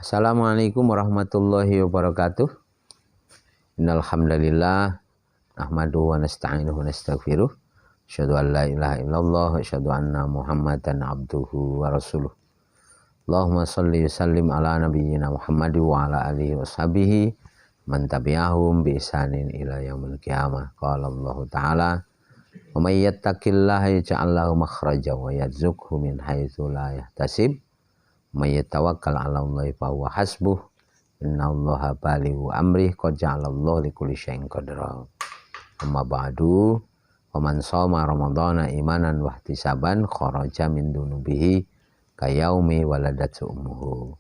Assalamualaikum warahmatullahi wabarakatuh. Innal hamdalillah nahmaduhu wa nasta'inuhu wa nastaghfiruh. Asyhadu an la ilaha illallah wa asyhadu anna Muhammadan abduhu wa rasuluh. Allahumma shalli wa sallim ala nabiyyina Muhammad wa ala alihi washabihi man tabi'ahum bi ihsanin ila yaumil qiyamah. Qala Allah Ta'ala, "Wa may yattaqillaha yaj'al lahu makhraja wa yarzuqhu min haitsu la yahtasib. May yatawakkal 'ala Allahi fa huwa hasbuh. Innallaha balighu amrih qad ja'alallahu likulli syai'in qadra." Amma ba'du, wa man shoma ramadhana imanan wa ihtisaban kharaja min dunubihi kayaumi waladatu ummuhu.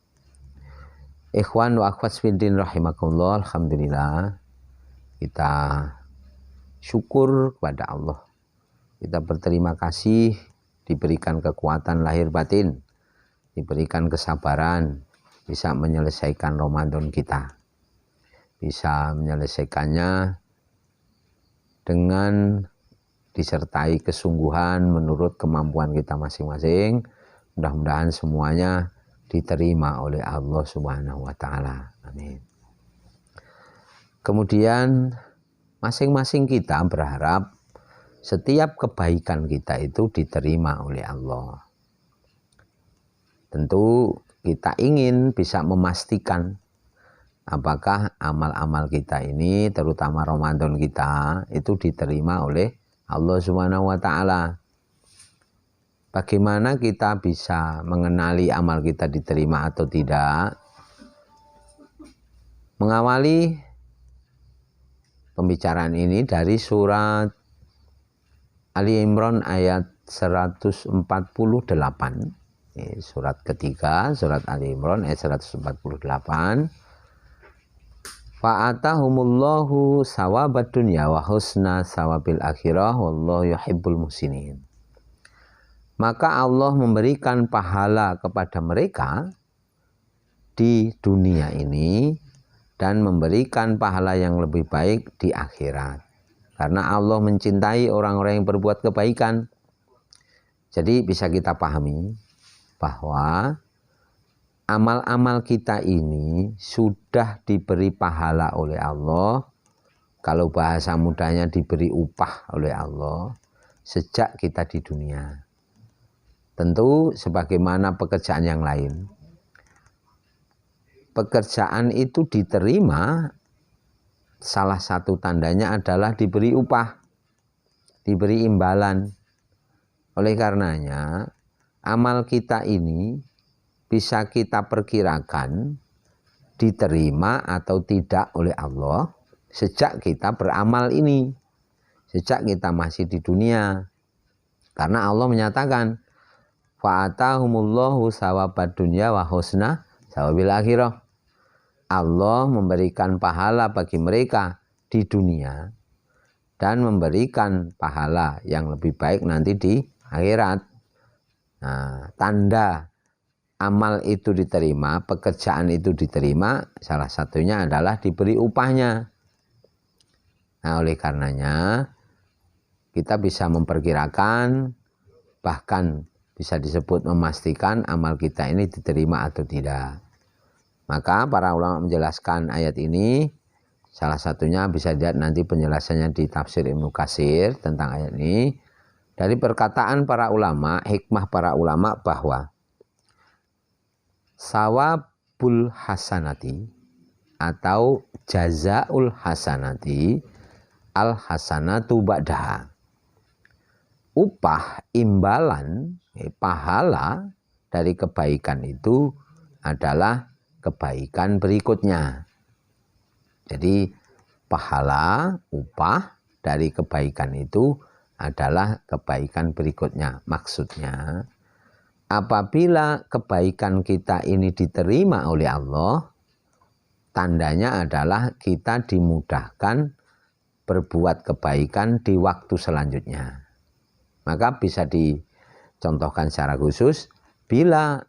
Ikhwan wa akhwat fiddin rahimakumullah, alhamdulillah kita syukur kepada Allah. Kita berterima kasih diberikan kekuatan lahir batin, diberikan kesabaran, bisa menyelesaikan Ramadan kita. Bisa menyelesaikannya dengan disertai kesungguhan menurut kemampuan kita masing-masing. Mudah-mudahan semuanya diterima oleh Allah Subhanahu wa Ta'ala. Amin. Kemudian masing-masing kita berharap setiap kebaikan kita itu diterima oleh Allah. Tentu kita ingin bisa memastikan apakah amal-amal kita ini, terutama Ramadan kita, itu diterima oleh Allah Subhanahu wa Ta'ala. Bagaimana kita bisa mengenali amal kita diterima atau tidak? Mengawali pembicaraan ini dari surat Ali Imran ayat 148. Surat ketiga, surat Ali Imran ayat 148. Fa'atahumullahu sawabad dunya wa husna sawabil akhirah wallahu yuhibbul muhsinin. Maka Allah memberikan pahala kepada mereka di dunia ini dan memberikan pahala yang lebih baik di akhirat. Karena Allah mencintai orang-orang yang berbuat kebaikan. Jadi bisa kita pahami bahwa amal-amal kita ini sudah diberi pahala oleh Allah. Kalau bahasa mudahnya diberi upah oleh Allah sejak kita di dunia. Tentu sebagaimana pekerjaan yang lain. Pekerjaan itu diterima, salah satu tandanya adalah diberi upah, diberi imbalan. Oleh karenanya, amal kita ini bisa kita perkirakan diterima atau tidak oleh Allah sejak kita beramal ini, sejak kita masih di dunia. Karena Allah menyatakan, fa'atahumullahu sawabad dunya wa husna sawabil akhirah. Allah memberikan pahala bagi mereka di dunia dan memberikan pahala yang lebih baik nanti di akhirat. Nah, tanda amal itu diterima, pekerjaan itu diterima, salah satunya adalah diberi upahnya. Nah, oleh karenanya kita bisa memperkirakan, bahkan bisa disebut memastikan amal kita ini diterima atau tidak. Maka para ulama menjelaskan ayat ini, salah satunya bisa dilihat nanti penjelasannya di tafsir Ibnu Katsir tentang ayat ini. Dari perkataan para ulama, hikmah para ulama bahwa sawabul hasanati atau jazaul hasanati al hasanatu ba'daha. Upah, imbalan, pahala dari kebaikan itu adalah kebaikan berikutnya. Jadi pahala, upah dari kebaikan itu adalah kebaikan berikutnya. Maksudnya, apabila kebaikan kita ini diterima oleh Allah, tandanya adalah kita dimudahkan berbuat kebaikan di waktu selanjutnya. Maka bisa dicontohkan secara khusus, bila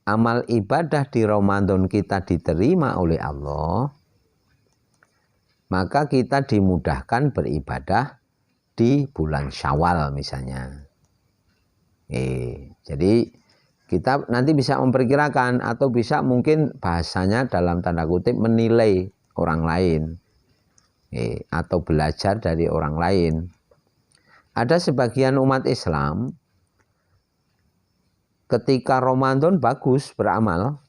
amal ibadah di Ramadan kita diterima oleh Allah, maka kita dimudahkan beribadah di bulan Syawal misalnya. Jadi kita nanti bisa memperkirakan atau bisa mungkin bahasanya dalam tanda kutip menilai orang lain atau belajar dari orang lain. Ada sebagian umat Islam ketika Ramadan bagus beramal,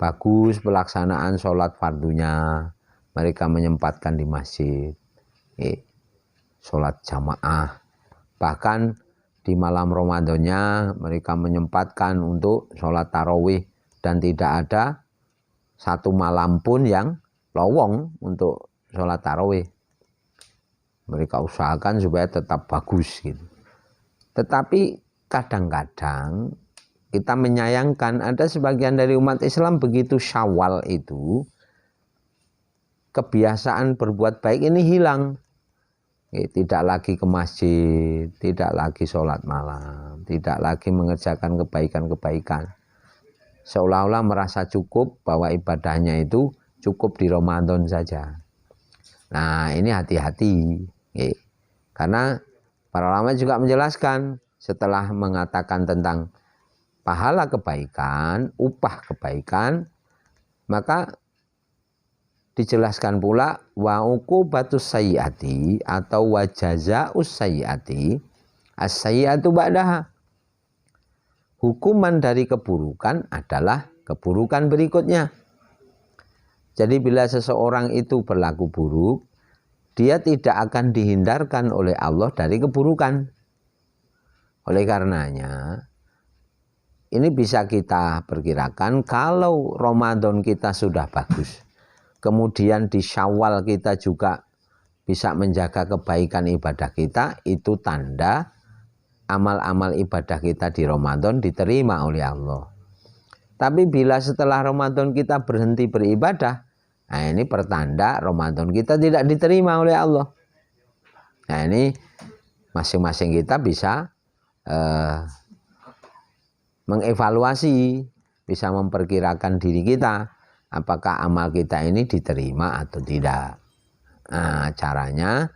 bagus pelaksanaan sholat fardunya, mereka menyempatkan di masjid, sholat jamaah, bahkan di malam Ramadannya mereka menyempatkan untuk sholat tarawih dan tidak ada satu malam pun yang lowong untuk sholat tarawih. Mereka usahakan supaya tetap bagus gitu. Tetapi kadang-kadang kita menyayangkan ada sebagian dari umat Islam begitu Syawal itu kebiasaan berbuat baik ini hilang. Tidak lagi ke masjid, tidak lagi sholat malam, tidak lagi mengerjakan kebaikan-kebaikan. Seolah-olah merasa cukup bahwa ibadahnya itu cukup di Ramadan saja. Nah ini hati-hati, karena para ulama juga menjelaskan setelah mengatakan tentang pahala kebaikan, upah kebaikan, maka dijelaskan pula wa uqubatus sayyiati atau wa jazaa'us sayyiati as-sayyiatu ba'daha. Hukuman dari keburukan adalah keburukan berikutnya. Jadi bila seseorang itu berlaku buruk, dia tidak akan dihindarkan oleh Allah dari keburukan. Oleh karenanya, ini bisa kita perkirakan kalau Ramadan kita sudah bagus, kemudian di Syawal kita juga bisa menjaga kebaikan ibadah kita, itu tanda amal-amal ibadah kita di Ramadan diterima oleh Allah. Tapi bila setelah Ramadan kita berhenti beribadah, nah ini pertanda Ramadan kita tidak diterima oleh Allah. Nah ini masing-masing kita bisa mengevaluasi, bisa memperkirakan diri kita, apakah amal kita ini diterima atau tidak. Nah, caranya,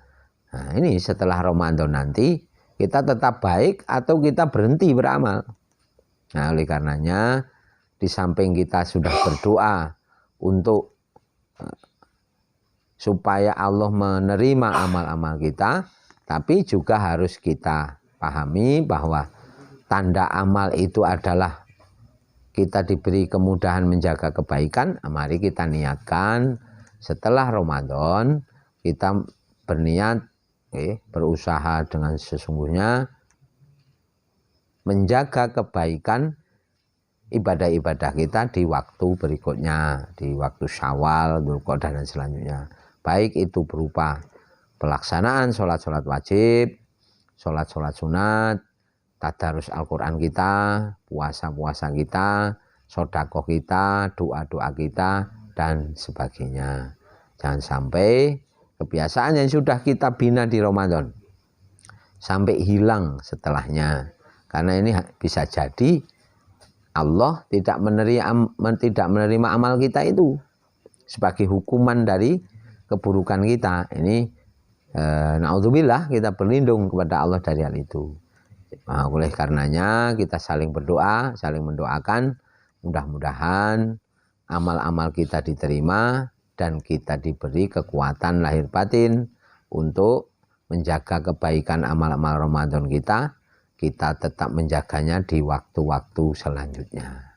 nah ini setelah Ramadan nanti kita tetap baik atau kita berhenti beramal. Nah, oleh karenanya di samping kita sudah berdoa untuk supaya Allah menerima amal-amal kita, tapi juga harus kita pahami bahwa tanda amal itu adalah kita diberi kemudahan menjaga kebaikan. Mari kita niatkan setelah Ramadan kita berniat berusaha dengan sesungguhnya menjaga kebaikan ibadah-ibadah kita di waktu berikutnya, di waktu Syawal, Dzulqa'dah dan selanjutnya. Baik itu berupa pelaksanaan sholat-sholat wajib, sholat-sholat sunat, tadarus Al-Quran kita, puasa-puasa kita, sedekah kita, doa-doa kita, dan sebagainya. Jangan sampai kebiasaan yang sudah kita bina di Ramadan sampai hilang setelahnya. Karena ini bisa jadi Allah tidak menerima amal kita itu sebagai hukuman dari keburukan kita. Ini naudzubillah, kita berlindung kepada Allah dari hal itu. Nah, oleh karenanya kita saling berdoa, saling mendoakan, mudah-mudahan amal-amal kita diterima dan kita diberi kekuatan lahir batin untuk menjaga kebaikan amal-amal Ramadan kita. Kita tetap menjaganya di waktu-waktu selanjutnya.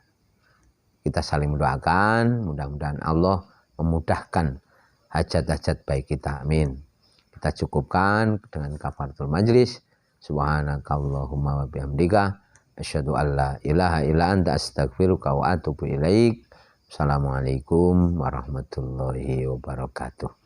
Kita saling mendoakan, mudah-mudahan Allah memudahkan hajat-hajat baik kita. Amin. Kita cukupkan dengan kafaratul majlis. Subhanakallahumma wa bihamdika asyhadu an la ilaha illa anta astaghfiruka wa atubu ilaik. Assalamualaikum warahmatullahi wabarakatuh.